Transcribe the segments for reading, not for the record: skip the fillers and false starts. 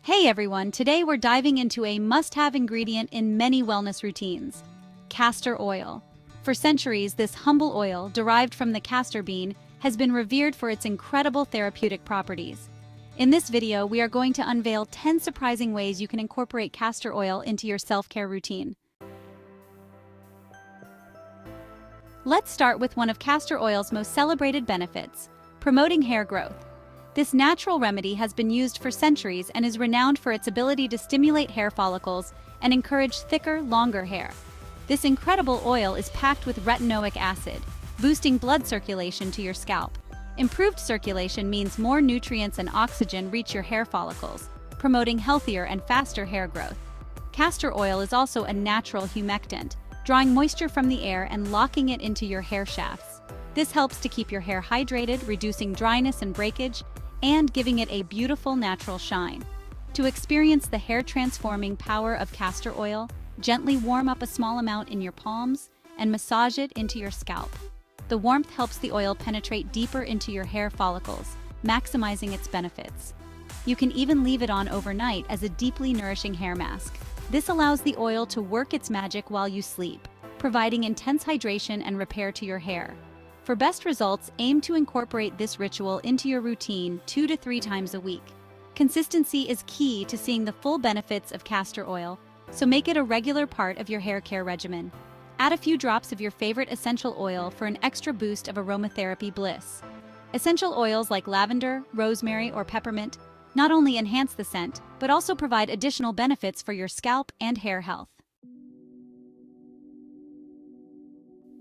Hey everyone, today we're diving into a must-have ingredient in many wellness routines, castor oil. For centuries, this humble oil, derived from the castor bean, has been revered for its incredible therapeutic properties. In this video, we are going to unveil 10 surprising ways you can incorporate castor oil into your self-care routine. Let's start with one of castor oil's most celebrated benefits, promoting hair growth. This natural remedy has been used for centuries and is renowned for its ability to stimulate hair follicles and encourage thicker, longer hair. This incredible oil is packed with retinoic acid, boosting blood circulation to your scalp. Improved circulation means more nutrients and oxygen reach your hair follicles, promoting healthier and faster hair growth. Castor oil is also a natural humectant, drawing moisture from the air and locking it into your hair shafts. This helps to keep your hair hydrated, reducing dryness and breakage, and giving it a beautiful natural shine. To experience the hair-transforming power of castor oil, gently warm up a small amount in your palms and massage it into your scalp. The warmth helps the oil penetrate deeper into your hair follicles, maximizing its benefits. You can even leave it on overnight as a deeply nourishing hair mask. This allows the oil to work its magic while you sleep, providing intense hydration and repair to your hair. For best results, aim to incorporate this ritual into your routine 2 to 3 times a week. Consistency is key to seeing the full benefits of castor oil, so make it a regular part of your hair care regimen. Add a few drops of your favorite essential oil for an extra boost of aromatherapy bliss. Essential oils like lavender, rosemary, or peppermint not only enhance the scent, but also provide additional benefits for your scalp and hair health.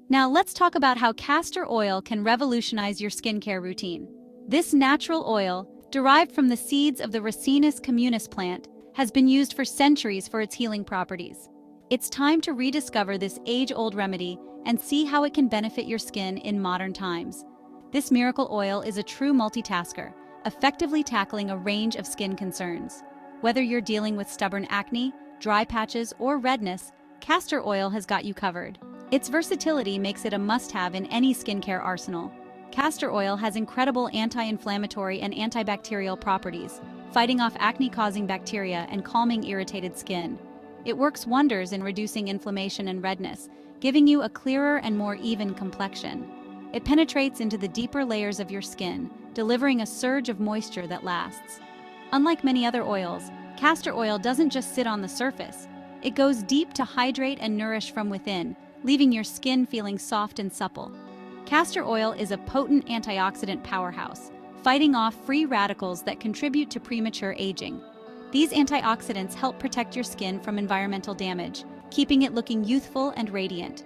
Now let's talk about how castor oil can revolutionize your skincare routine. This natural oil, derived from the seeds of the Ricinus communis plant, has been used for centuries for its healing properties. It's time to rediscover this age-old remedy and see how it can benefit your skin in modern times. This miracle oil is a true multitasker, effectively tackling a range of skin concerns. Whether you're dealing with stubborn acne, dry patches, or redness, castor oil has got you covered. Its versatility makes it a must-have in any skincare arsenal. Castor oil has incredible anti-inflammatory and antibacterial properties, fighting off acne-causing bacteria and calming irritated skin. It works wonders in reducing inflammation and redness, giving you a clearer and more even complexion. It penetrates into the deeper layers of your skin, delivering a surge of moisture that lasts. Unlike many other oils, castor oil doesn't just sit on the surface. It goes deep to hydrate and nourish from within, leaving your skin feeling soft and supple. Castor oil is a potent antioxidant powerhouse, fighting off free radicals that contribute to premature aging. These antioxidants help protect your skin from environmental damage, keeping it looking youthful and radiant.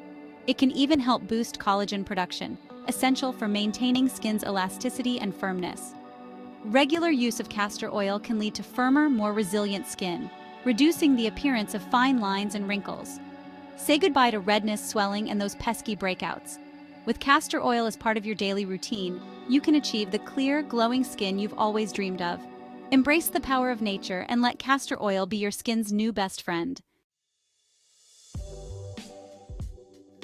It can even help boost collagen production, essential for maintaining skin's elasticity and firmness. Regular use of castor oil can lead to firmer, more resilient skin, reducing the appearance of fine lines and wrinkles. Say goodbye to redness, swelling, and those pesky breakouts. With castor oil as part of your daily routine, you can achieve the clear, glowing skin you've always dreamed of. Embrace the power of nature and let castor oil be your skin's new best friend.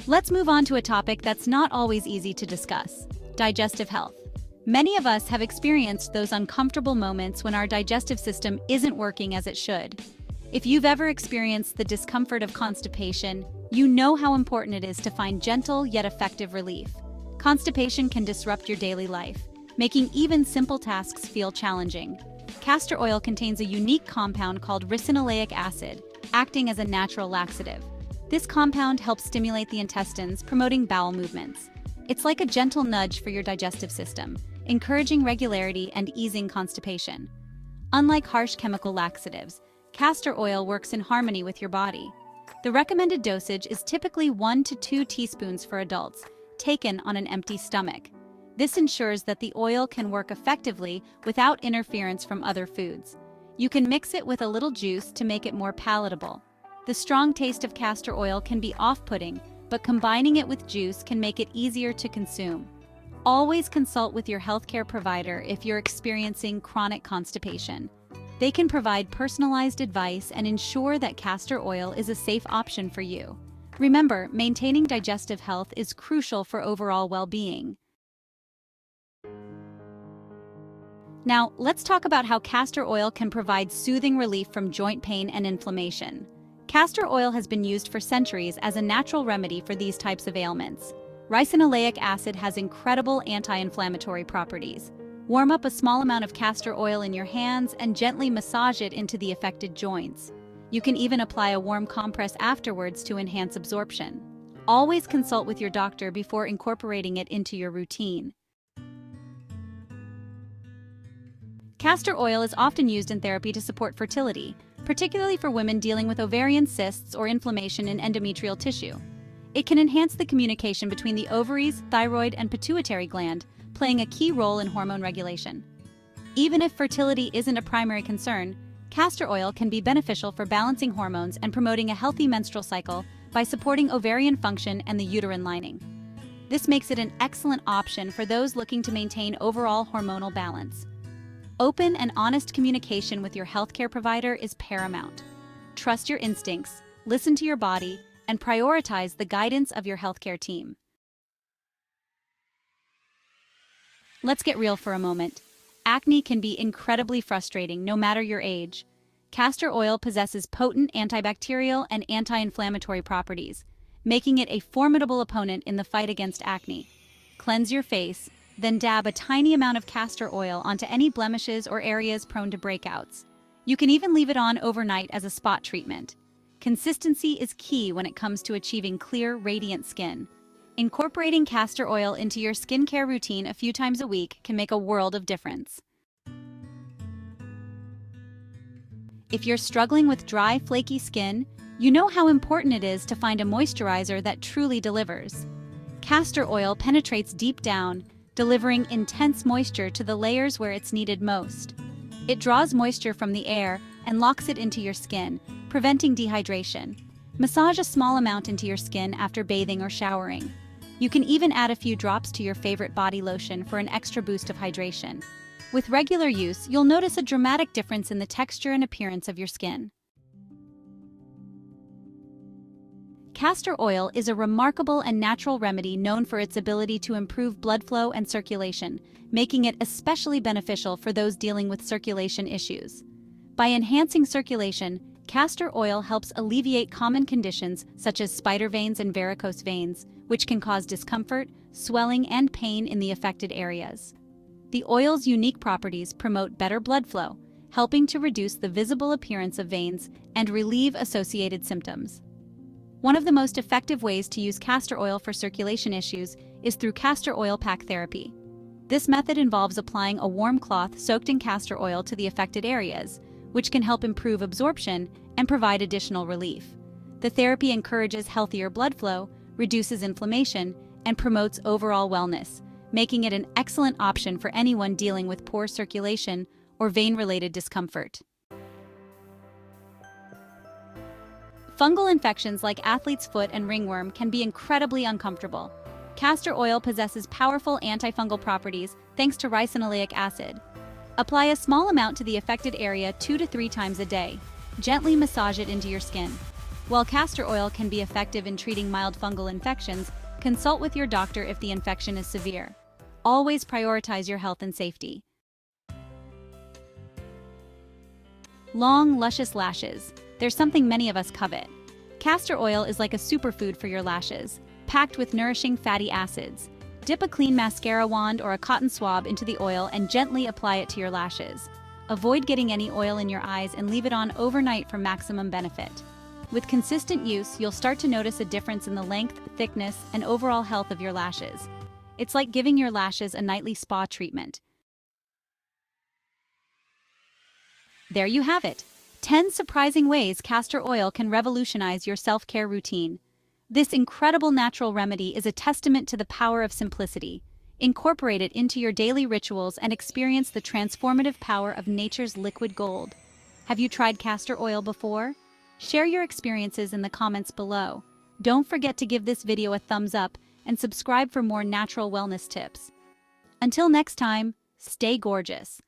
Let's move on to a topic that's not always easy to discuss: digestive health. Many of us have experienced those uncomfortable moments when our digestive system isn't working as it should. If you've ever experienced the discomfort of constipation, you know how important it is to find gentle yet effective relief. Constipation can disrupt your daily life, making even simple tasks feel challenging. Castor oil contains a unique compound called ricinoleic acid, acting as a natural laxative. This compound helps stimulate the intestines, promoting bowel movements. It's like a gentle nudge for your digestive system, encouraging regularity and easing constipation. Unlike harsh chemical laxatives, castor oil works in harmony with your body. The recommended dosage is typically 1 to 2 teaspoons for adults, taken on an empty stomach. This ensures that the oil can work effectively without interference from other foods. You can mix it with a little juice to make it more palatable. The strong taste of castor oil can be off-putting, but combining it with juice can make it easier to consume. Always consult with your healthcare provider if you're experiencing chronic constipation. They can provide personalized advice and ensure that castor oil is a safe option for you. Remember, maintaining digestive health is crucial for overall well-being. Now, let's talk about how castor oil can provide soothing relief from joint pain and inflammation. Castor oil has been used for centuries as a natural remedy for these types of ailments. Ricinoleic acid has incredible anti-inflammatory properties. Warm up a small amount of castor oil in your hands and gently massage it into the affected joints. You can even apply a warm compress afterwards to enhance absorption. Always consult with your doctor before incorporating it into your routine. Castor oil is often used in therapy to support fertility, particularly for women dealing with ovarian cysts or inflammation in endometrial tissue. It can enhance the communication between the ovaries, thyroid, and pituitary gland, playing a key role in hormone regulation. Even if fertility isn't a primary concern, castor oil can be beneficial for balancing hormones and promoting a healthy menstrual cycle by supporting ovarian function and the uterine lining. This makes it an excellent option for those looking to maintain overall hormonal balance. Open and honest communication with your healthcare provider is paramount. Trust your instincts, listen to your body, and prioritize the guidance of your healthcare team. Let's get real for a moment. Acne can be incredibly frustrating no matter your age. Castor oil possesses potent antibacterial and anti-inflammatory properties, making it a formidable opponent in the fight against acne. Cleanse your face, then dab a tiny amount of castor oil onto any blemishes or areas prone to breakouts. You can even leave it on overnight as a spot treatment. Consistency is key when it comes to achieving clear, radiant skin. Incorporating castor oil into your skincare routine a few times a week can make a world of difference. If you're struggling with dry, flaky skin, you know how important it is to find a moisturizer that truly delivers. Castor oil penetrates deep down, delivering intense moisture to the layers where it's needed most. It draws moisture from the air and locks it into your skin, preventing dehydration. Massage a small amount into your skin after bathing or showering. You can even add a few drops to your favorite body lotion for an extra boost of hydration. With regular use, you'll notice a dramatic difference in the texture and appearance of your skin. Castor oil is a remarkable and natural remedy known for its ability to improve blood flow and circulation, making it especially beneficial for those dealing with circulation issues. By enhancing circulation, castor oil helps alleviate common conditions such as spider veins and varicose veins, which can cause discomfort, swelling, and pain in the affected areas. The oil's unique properties promote better blood flow, helping to reduce the visible appearance of veins and relieve associated symptoms. One of the most effective ways to use castor oil for circulation issues is through castor oil pack therapy. This method involves applying a warm cloth soaked in castor oil to the affected areas, which can help improve absorption and provide additional relief. The therapy encourages healthier blood flow, reduces inflammation, and promotes overall wellness, making it an excellent option for anyone dealing with poor circulation or vein-related discomfort. Fungal infections like athlete's foot and ringworm can be incredibly uncomfortable. Castor oil possesses powerful antifungal properties thanks to ricinoleic acid. Apply a small amount to the affected area 2 to 3 times a day. Gently massage it into your skin. While castor oil can be effective in treating mild fungal infections, consult with your doctor if the infection is severe. Always prioritize your health and safety. Long, luscious lashes. There's something many of us covet. Castor oil is like a superfood for your lashes, packed with nourishing fatty acids. Dip a clean mascara wand or a cotton swab into the oil and gently apply it to your lashes. Avoid getting any oil in your eyes and leave it on overnight for maximum benefit. With consistent use, you'll start to notice a difference in the length, thickness, and overall health of your lashes. It's like giving your lashes a nightly spa treatment. There you have it. 10 surprising ways castor oil can revolutionize your self-care routine. This incredible natural remedy is a testament to the power of simplicity. Incorporate it into your daily rituals and experience the transformative power of nature's liquid gold. Have you tried castor oil before? Share your experiences in the comments below. Don't forget to give this video a thumbs up and subscribe for more natural wellness tips. Until next time, stay gorgeous.